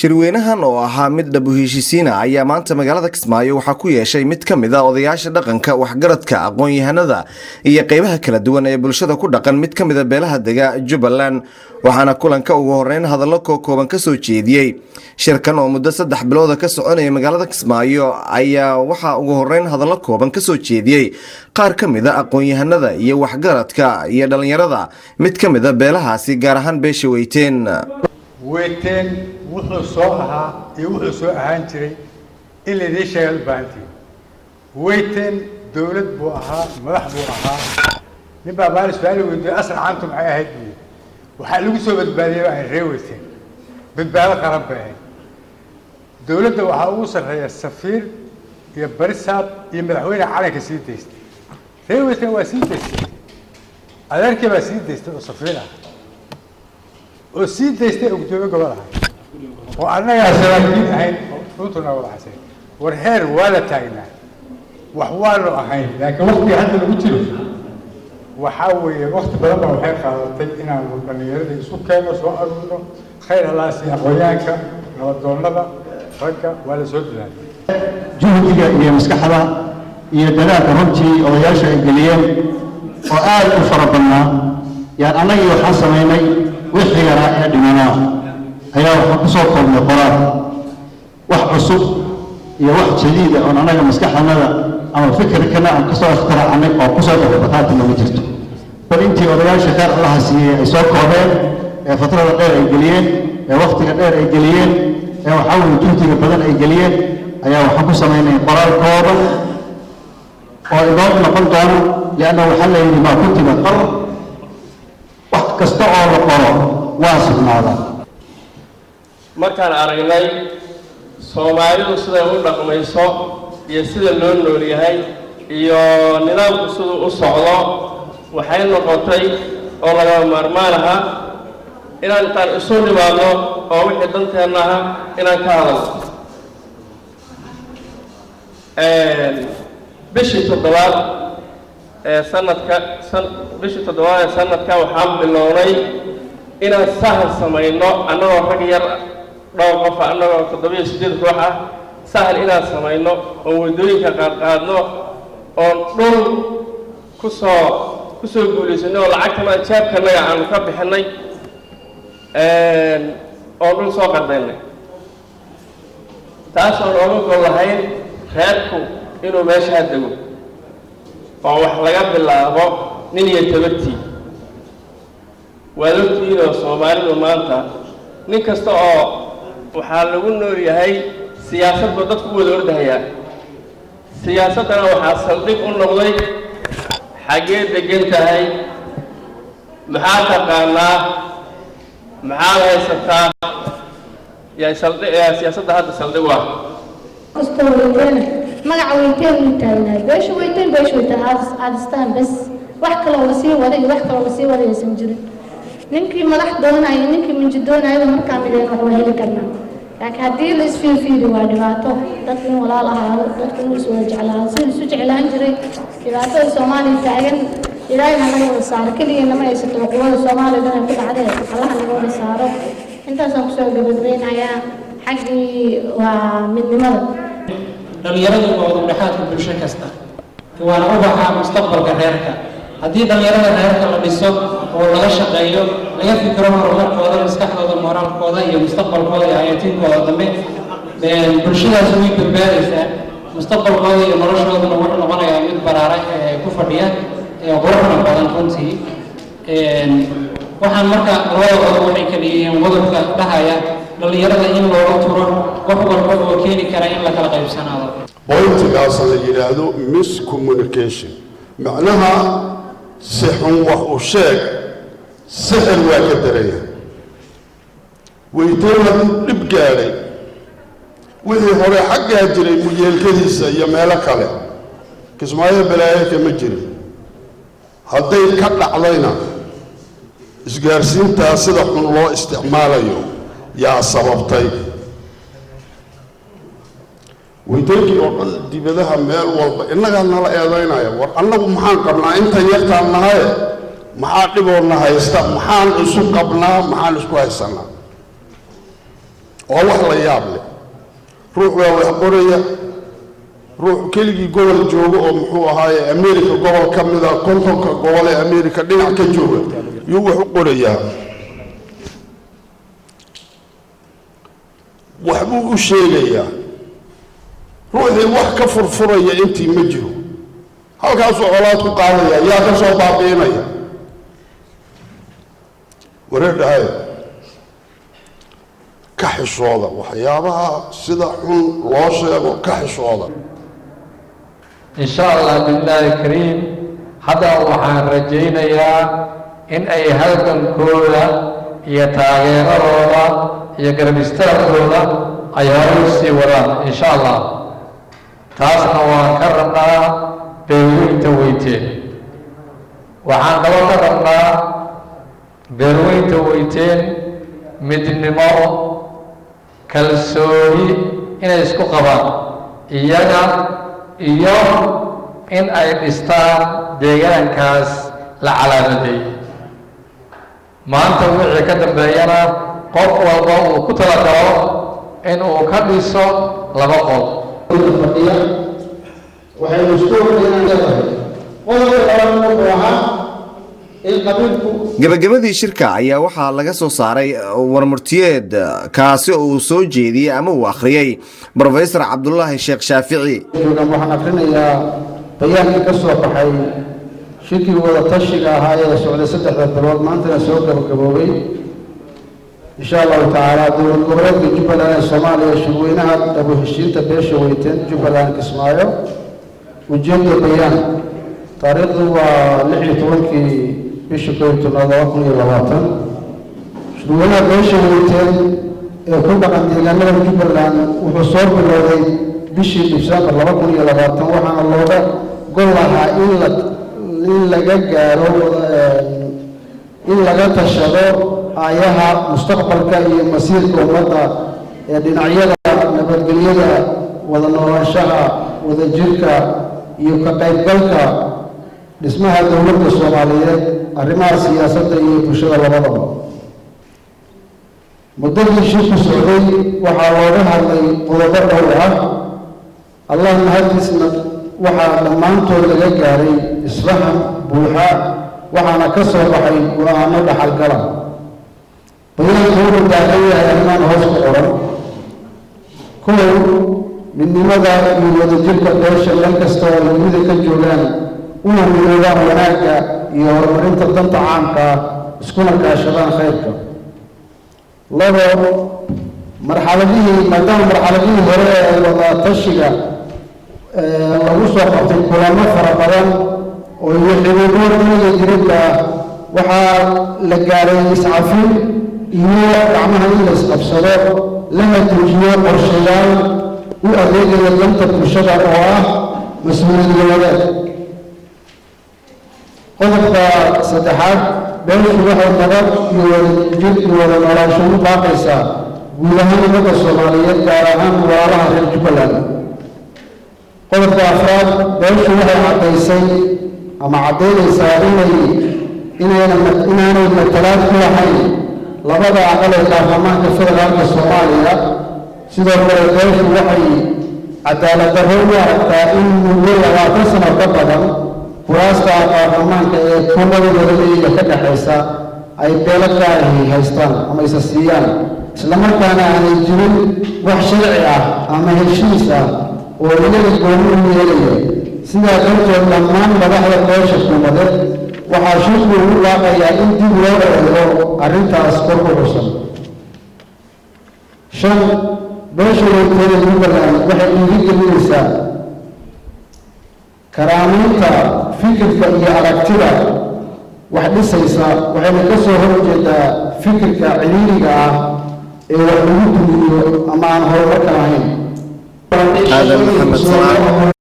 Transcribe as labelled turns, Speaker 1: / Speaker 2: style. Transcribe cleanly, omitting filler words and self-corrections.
Speaker 1: shirweynahan oo ahaa mid dhab u heshiisiina ayaa maanta magaalada Kismaayo waxaa ku yeeshay mid ka mid ah odayaasha dhaqanka waxgaradka aqoon-yahanada iyo qaybaha kala duwan ee bulshada ku dhaqan mid ka mid ah beelaha dega Jubbaland waxaana kulanka ugu horeyn hadallo kooban ka soo jeediyay shirkan oo muddo 3 bilood ka soconaya magaalada Kismaayo ayaa waxa ugu horeyn hadallo kooban ka soo jeediyay qaar ka mid ah aqoon-yahanada iyo waxgaradka iyo dhalinyarada mid ka mid ah beelahaasi gaar ahaan beesha
Speaker 2: weyteen wuxuu soo ahaa iyo wuxuu soo ahaan jiray in la idin sheego baahantii weyteen dawlad buu ahaa madax buu ahaa nin baa baaris su'aal weydiiyay asal caantu maxay ahayd waxa lagu soo badbaadiyay ay reewayteen badbaado qaran bay ahayd dawladda waxa ugu sarreeya safiir iyo barisaab iyo madaxweyne calanka sii deystay reewayteen waa sii deystay adeerkii baa sii deystay oo safiir ah oo sii deystay gudoomiye gobolaha oo annaga saraakiin ahayn runtuna wada xasay war heer waa la taagnaa wax waa loo ahayn laakiin waqti hadda lagu jiro waxa weeye waqti badan baa waxay qaadatay inaan dhalinyarada isu keeno soo aruurno khayr halaasi aqoonyaanka nabadoonnada ragga waa la soo dilaalay
Speaker 3: juhdiga iyo maskaxda iyo dadaalka runtii odayaasha ay geliyeen oo aad u fara badnaa yaan annaga waxaan samaynay wixii yaraa ee dhimanaa ayaa waxaan ku soo koobnay qoraal wax cusub iyo wax jadiid ah oo annaga maskaxdanada ama fikirkana aan ka soo ikhtiraacnay oo ku soo dhaqaaqaatay ma jirto bal intii odayaasha qaar Allah siiyay ay soo koobeen ee fatrada dheer ay geliyeen ee waqtiga dheer ay geliyeen ee waxa uu juhdiga badan ay geliyeen ayaa waxaan ku samaynay qoraal kooban oo inoo noqon doono lianna waxa la yidhi ma kutiba qar wax kasta oo la qoro waa sugnaada
Speaker 4: markaan aragnay Soomaalidu sida u dhaqmayso iyo sida loo nool yahay iyo nidaamku sida u socdo waxay noqotay oo laga maarmaan ah inaan taan isu nimaadno oo wixii danteena ah inaan ka hadalno bishii toddobaad sanadka waxaan bilownay inaan sahal samayno annagoo rag yar dhowr qof annagoo 7 koox ah sahal inaan samayno oo wadooyinka qaadqaadno oo dhul ku soo guuleysano oo lacagtana jeebkanaga aanu ka bixinay oo dhul soo qadaynay taas oo looga gol lahayn reerku inuu meesha dego oo wax laga bilaabo nin iyo tabartii waalidkiina Soomaalidu maanta nin kasta oo waxa lagu nool yahay siyaasadda dadku wada ordahaya siyaasadana waxa saldhig u noqday xagee degan tahay maxaa taqaanaa maxaa haysataa yaa saldhig siyaasadda hadda saldhig waa
Speaker 5: magaca weyteen taagnaay beesha weyteen aadistaan bas wax kale oo sii waday wax kale oo sii waday aysan jirin ninkii madax doonay ninkii minji doonay markaa mideen wax waa heli karnaa laakiin haddii la isfiiri waa dhibaato dadku walaal ahaado dadku soo jeclaan si isu jeclaan jiray dhibaatada Soomaaliya taagan ilaahay naga wada saaro kaliya nama haysato quwada Soomaaliya ku dhacday Allah naga wada saaro intaas aan ku soo gabagabeynayaa xaqii waa midnimada
Speaker 6: dhalinyaradu waa wada dhaxalka bulsho kasta waana ubaxa mustaqbalka reerka haddii dhalinyarada reerka la dhiso oo laga shaqeeyo laga fikiro horumarkooda maskaxdooda moraalkooda iyo mustaqbalkooda iyo hay'atinkooda dambe bulshadaas way badbaadaysaa mustaqbalkooda iyo noloshooda wuxuu noqonayaa mid baraara ku fadhiya quruxna badan runtii waxaan marka labadooda waxay ka dhigeen wadadka dhahaya dhalinyarada in looga turo wax walba oo keeni kara in la kala qaybsanaado
Speaker 7: pointigaas la yiraahdo miscommunication macnaha sixun wax u sheeg sixir waa ka daraya weyteen dib gaaray wixii hore xaggaa jiray muyeelkadiisa iyo meelo kale Kismaayo balaayo kama jirin hadday ka dhacdayna isgaarsiinta sida xun loo isticmaalayo yaa sababtay weyteenkii oo dhan dibadaha meel walba innaga nala eedaynaya war annagu maxaan qabnaa inta yartaan nahay maxaa dhiboona haysta maxaan isu qabnaa maxaan isku haysanaa waa wax la yaab leh ruux baa wax qoraya ruux keligii gobol jooga oo muxuu ahaaye America gobol ka mid ah kontonka gobol ee America dhinac ka jooga yuu wax u qorayaa wax buu u sheegayaa ruuxii wax ka furfuraya intii ma jiro halkaasuu colaad ku qaadaya yaa ka soo baabiinaya wareer dhahay ka xishooda waxyaabaha sida xun loo sheego ka xishooda
Speaker 8: insha Allah billahi kariim hadda waxaan rajaynayaa in ay halgankooda iyo taageeradooda iyo garab istaagooda ay horay sii wadaan insha Allah taasna waan ka rabnaa beelweynta weyteen waxaan kaloo ka rabnaa beelweynta weyteen midnimo kalsooni inay isku qabaan iyaga iyo in ay dhistaan deegaankaas la calaamadeeyey maanta wixii ka dambeeyana qof walba uu ku talagalo in uu ka dhiso laba qol
Speaker 3: fadhiya waxaynu isku ognahay leedahay qodobka labaad wuxuu ahaa in qabiilku
Speaker 1: gabagabadii shirka ayaa waxaa laga soo saaray warmurtiyeed kaasi oo uu soo jeediyey ama uu akhriyey Professor Cabdullaahi Sheekh Shaafici
Speaker 3: waxaan akrinayaa bayaankii ka soo baxay shirkii wada tashiga ahaa ee socday 3 bilood maantana soo gabagaboobay insha Allah taala dowlad goboleedka Jubbaland ee Soomaaliya shirweynaha dabo heshiinta beesha weyteen Jubbaland Kismaayo ujeedada bayaan taariikhdu waa 16kii bishii 2020 shirweynaha beesha weyteen ee ku dhaqan deegaanada Jubbaland wuxuu soo bilowday bishii Diseembar 2020 waxaana looga gol lahaa in laga gaaro in laga tashado ayaha mustaqbalka iyo masiirka ummadda ee dhinacyada nabadgelyada wada noolaanshaha wada jirka iyo ka qaybgalka dhismaha dowladda Soomaaliyeed arrimaha siyaasadda iyo bulshada labadaba muddadii shirku socday waxaa looga hadlay qodobo dhowr ah Allah mahadisna waxaa dhammaantood laga gaaray isfaham buuxa waxaana ka soo baxay go'aano dhaxalgala bayaanku wuxuu taagan yahay arrimahan hoos ku qoran kow midnimada iyo wadajirka beesha meel kasta oo dunida ka joogaan una midoobaan wanaagga iyo horumarinta danta caamka iskuna kaashadaan khayrka labo maadaama marxaladihii hore ee wada tashiga lagu soo qabtay kulamo fara badan oo iyo xiriirro duniga jiridda waxaa la gaaray iscafin iyo gacmaha in la isqabsado lana dejiyo qorshayaal u adeegaya danta bulshada oo ah mas-uuliyad qodobka saddexaad beeshu waxay nabad iyo wadajir iyo wada noolaansho u baaqaysaa guud ahaan ummadda Soomaaliyeed gaar ahaan walaalaha reer Jubbaland qodobka afraad beeshu waxay caddaysay ama caddaynaysaa inaanay matalaad ku lahayn labada aqal ee baarlamaanka federaalka Soomaaliya sidoo kale beeshu waxay cadaalad darro u aragtaa in muddo 20 sano ka badan kuraasta baarlamaanka ee kumadooda iyo ka dhaxaysa ay beelo gaar ah haystaan ama isa siiyaan isla markaana aanay jirin wax sharci ah ama heshiis ah oo laga go'aan u yeelayo sidaa darteed dhammaan madaxda beesha kumadeed waxaa shirku ugu baaqayaa in dib loo eego arrintaas kor u xusan shan beesha weyteen Jubbaland waxay dhiirigelinaysaa karaamaynta fikirka iyo aragtida wax dhisaysa waxayna ka soo horjeedaa fikirka ciriiriga ah ee wax lagu dumiyo ama aan horumarka lahayn
Speaker 1: هذا محمد صلاح